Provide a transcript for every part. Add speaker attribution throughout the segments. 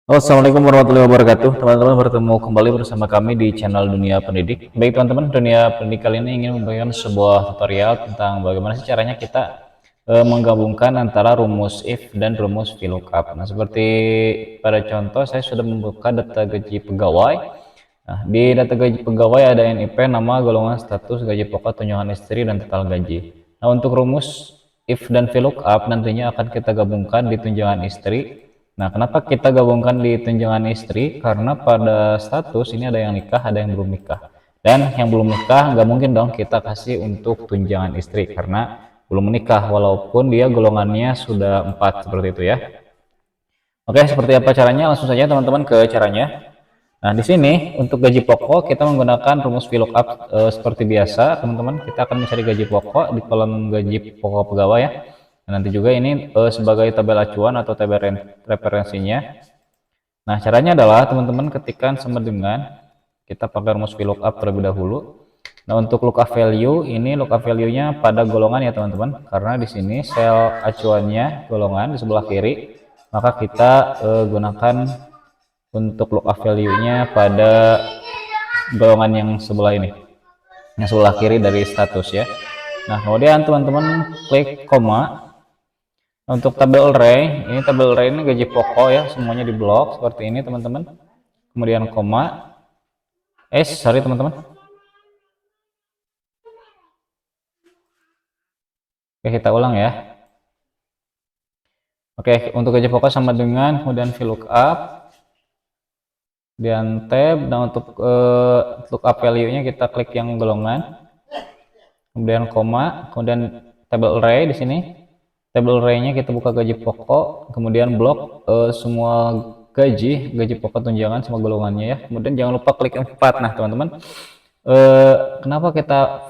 Speaker 1: Halo, assalamualaikum warahmatullahi wabarakatuh. Teman-teman bertemu kembali bersama kami di channel Dunia Pendidik. Baik teman-teman, Dunia Pendidik kali ini ingin memberikan sebuah tutorial tentang bagaimana sih caranya kita menggabungkan antara rumus if dan rumus VLOOKUP. Nah, seperti pada contoh saya sudah membuka data gaji pegawai. Nah, di data gaji pegawai ada NIP, nama, golongan, status, gaji pokok, tunjangan istri, dan total gaji. Nah, untuk rumus if dan VLOOKUP nantinya akan kita gabungkan di tunjangan istri. Nah, kenapa kita gabungkan di tunjangan istri? Karena pada status ini ada yang nikah, ada yang belum nikah. Dan yang belum nikah nggak mungkin dong kita kasih untuk tunjangan istri karena belum menikah, walaupun dia golongannya sudah 4 seperti itu ya. Oke, seperti apa caranya? Langsung saja teman-teman ke caranya. Nah, di sini untuk gaji pokok kita menggunakan rumus VLOOKUP seperti biasa, teman-teman. Kita akan mencari gaji pokok di kolom gaji pokok pegawai ya. Dan nanti juga ini sebagai tabel acuan atau tabel referensinya. Nah, caranya adalah teman-teman ketikkan sama dengan kita pakai rumus VLOOKUP terlebih dahulu. Nah, untuk lookup value ini lookup value-nya pada golongan ya, teman-teman. Karena di sini sel acuannya golongan di sebelah kiri, maka kita gunakan untuk lookup value-nya pada golongan yang sebelah ini, yang sebelah kiri dari status ya. Nah, kemudian teman-teman klik koma. Untuk tabel array, ini tabel array ini gaji pokok ya, semuanya di blok seperti ini teman-teman. Kemudian koma. Sorry teman-teman. Oke, kita ulang ya. Oke, untuk gaji pokok sama dengan kemudian VLOOKUP, dan tab. Dan untuk lookup value-nya kita klik yang golongan, kemudian koma, kemudian tabel array di sini. Tabel array-nya kita buka gaji pokok, kemudian blok semua gaji pokok tunjangan sama golongannya ya. Kemudian jangan lupa klik 4. Nah, teman-teman, kenapa kita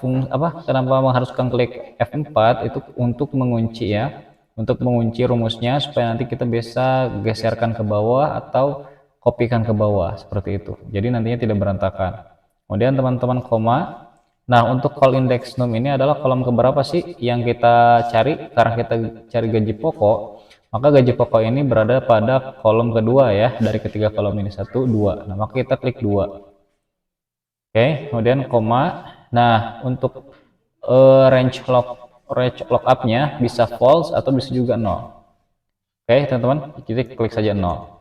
Speaker 1: kenapa mengharuskan klik F4 itu untuk mengunci ya, untuk mengunci rumusnya supaya nanti kita bisa geserkan ke bawah atau kopikan ke bawah seperti itu. Jadi nantinya tidak berantakan. Kemudian teman-teman koma. Nah, untuk call index num ini adalah kolom keberapa sih yang kita cari? Karena kita cari gaji pokok, maka gaji pokok ini berada pada kolom kedua ya, dari ketiga kolom ini, 1, 2. Nah, maka kita klik 2. Oke, kemudian koma. Nah, untuk range lookup-nya bisa false atau bisa juga 0. Oke, teman-teman, kita klik saja 0.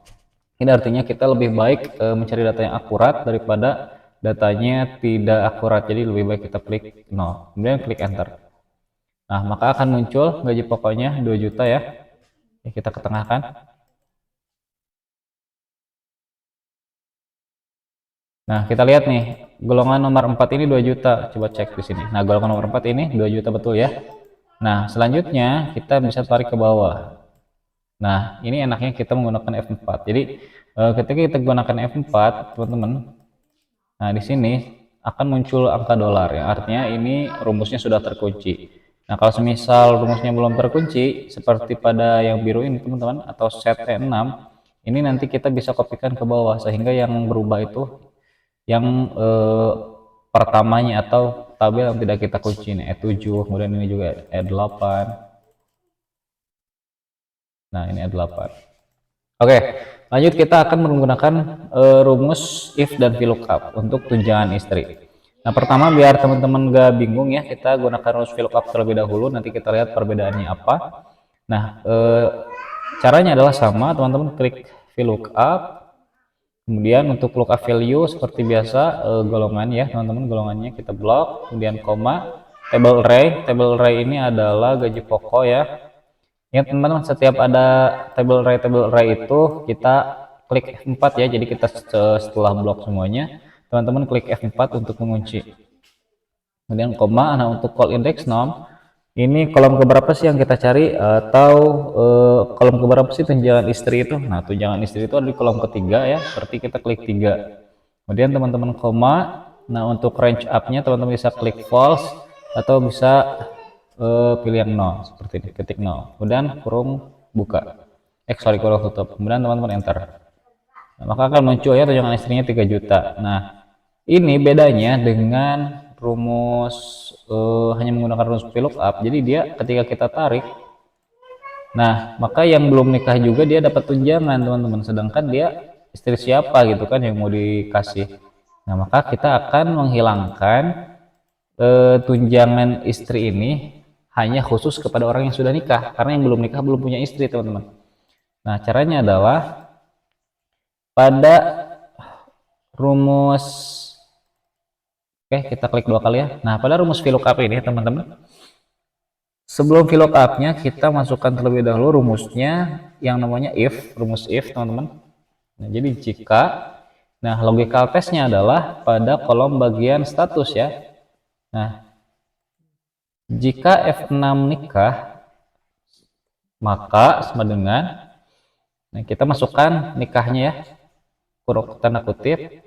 Speaker 1: Ini artinya kita lebih baik mencari data yang akurat daripada datanya tidak akurat. Jadi lebih baik kita klik 0. Kemudian klik enter. Nah, maka akan muncul gaji pokoknya 2 juta ya. Kita ketengahkan. Nah, kita lihat nih, golongan nomor 4 ini 2 juta. Coba cek di sini. Nah, golongan nomor 4 ini 2 juta betul ya. Nah, selanjutnya kita bisa tarik ke bawah. Nah, ini enaknya kita menggunakan F4. Jadi, ketika kita gunakan F4, teman-teman, nah di sini akan muncul angka dolar ya. Artinya ini rumusnya sudah terkunci. Nah, kalau semisal rumusnya belum terkunci, seperti pada yang biru ini, teman-teman, atau set E6, ini nanti kita bisa kopikan ke bawah, sehingga yang berubah itu yang pertamanya atau tabel yang tidak kita kunci nih, E7, kemudian ini juga E8. Nah, ini E8. Oke, lanjut kita akan menggunakan rumus if dan VLOOKUP untuk tunjangan istri. Nah, pertama biar teman-teman gak bingung ya, kita gunakan rumus VLOOKUP terlebih dahulu, nanti kita lihat perbedaannya apa. Nah, caranya adalah sama, teman-teman klik VLOOKUP. Kemudian untuk lookup value seperti biasa golongan ya, teman-teman, golongannya kita blok, kemudian koma, table array ini adalah gaji pokok ya. Ya, teman-teman, setiap ada table array itu kita klik F4 ya. Jadi kita setelah blok semuanya, teman-teman klik F4 untuk mengunci. Kemudian koma. Nah, untuk call index num ini kolom keberapa sih yang kita cari, atau kolom keberapa sih tunjangan istri itu? Nah, tunjangan istri itu ada di kolom ketiga ya, berarti kita klik 3. Kemudian teman-teman koma. Nah, untuk range up-nya teman-teman bisa klik false atau bisa pilih yang 0 seperti ini, ketik 0. Kemudian kurung buka. Kurung tutup. Kemudian teman-teman enter. Nah, maka akan muncul ya tunjangan istrinya 3 juta. Nah, ini bedanya dengan rumus hanya menggunakan rumus VLOOKUP. Jadi dia ketika kita tarik, Nah, maka yang belum nikah juga dia dapat tunjangan, teman-teman. Sedangkan dia istri siapa gitu kan yang mau dikasih. Nah, maka kita akan menghilangkan tunjangan istri ini hanya khusus kepada orang yang sudah nikah, karena yang belum nikah belum punya istri, teman-teman. Nah, caranya adalah pada rumus, oke, kita klik 2 kali ya. Nah, pada rumus VLOOKUP ini, teman-teman, sebelum VLOOKUP-nya kita masukkan terlebih dahulu rumusnya yang namanya if, rumus if, teman-teman. Nah, jadi jika, nah, logical testnya adalah pada kolom bagian status ya. Nah, jika F6 nikah, maka sama dengan, nah, kita masukkan nikahnya ya, tanda kutip.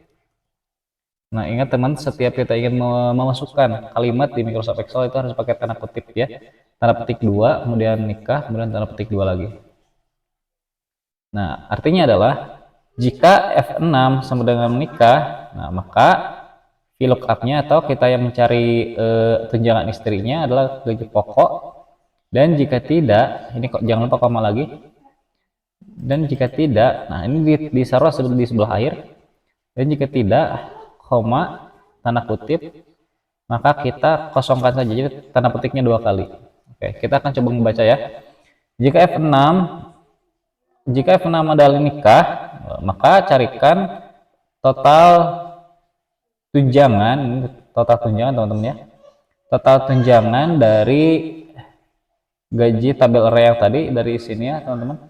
Speaker 1: Nah, ingat teman, setiap kita ingin memasukkan kalimat di Microsoft Excel itu harus pakai tanda kutip ya. Tanda petik 2, kemudian nikah, kemudian tanda petik 2 lagi. Nah, artinya adalah jika F6 sama dengan nikah, nah maka VLOOKUP-nya atau kita yang mencari tunjangan istrinya adalah gaji pokok, dan jika tidak, ini kok jangan lupa koma lagi, dan jika tidak, nah ini ditaruh di sebelah akhir, dan jika tidak, koma, tanda kutip, maka kita kosongkan saja, jadi tanda petiknya 2 kali. Oke, kita akan coba membaca ya. Jika F6 adalah nikah, maka carikan total tunjangan, teman-teman ya. Total tunjangan dari gaji tabel array yang tadi dari sini ya, teman-teman.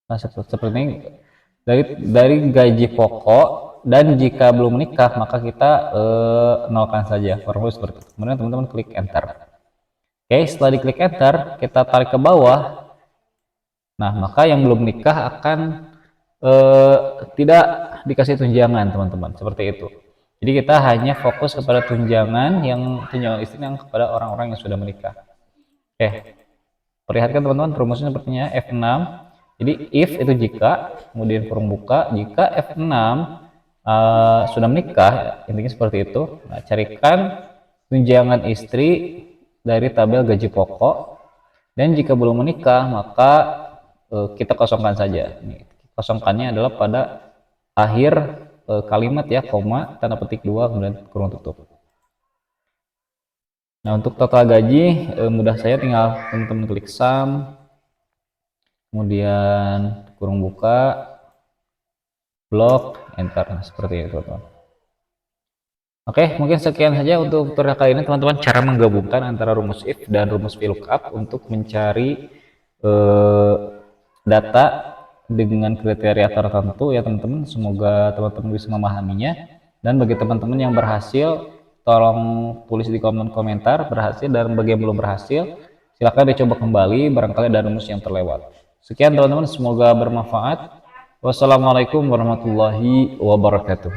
Speaker 1: Nah, seperti ini dari gaji pokok, dan jika belum menikah maka kita nolkan saja, formula seperti itu. Kemudian teman-teman klik enter. Oke, setelah diklik enter, kita tarik ke bawah. Nah, maka yang belum nikah akan tidak dikasih tunjangan, teman-teman, seperti itu. Jadi kita hanya fokus kepada tunjangan istri yang kepada orang-orang yang sudah menikah. Oke, perlihatkan teman-teman rumusnya sepertinya F6. Jadi if itu jika, kemudian kurung buka, jika F6 sudah menikah, intinya seperti itu. Nah, carikan tunjangan istri dari tabel gaji pokok, dan jika belum menikah maka kita kosongkan saja. Nih, kosongkannya adalah pada akhir kalimat ya, koma, tanda petik 2, kemudian kurung tutup. Nah, untuk total gaji mudah saya, tinggal teman-teman klik sum, kemudian kurung buka, blok, enter. Nah, seperti itu, teman-teman. Oke, mungkin sekian saja untuk tutorial kali ini, teman-teman, cara menggabungkan antara rumus if dan rumus VLOOKUP untuk mencari data dengan kriteria tertentu ya, teman-teman. Semoga teman-teman bisa memahaminya, dan bagi teman-teman yang berhasil, tolong tulis di kolom komentar berhasil, dan bagi yang belum berhasil silahkan dicoba kembali, barangkali ada rumus yang terlewat. Sekian teman-teman, semoga bermanfaat. Wassalamualaikum warahmatullahi wabarakatuh.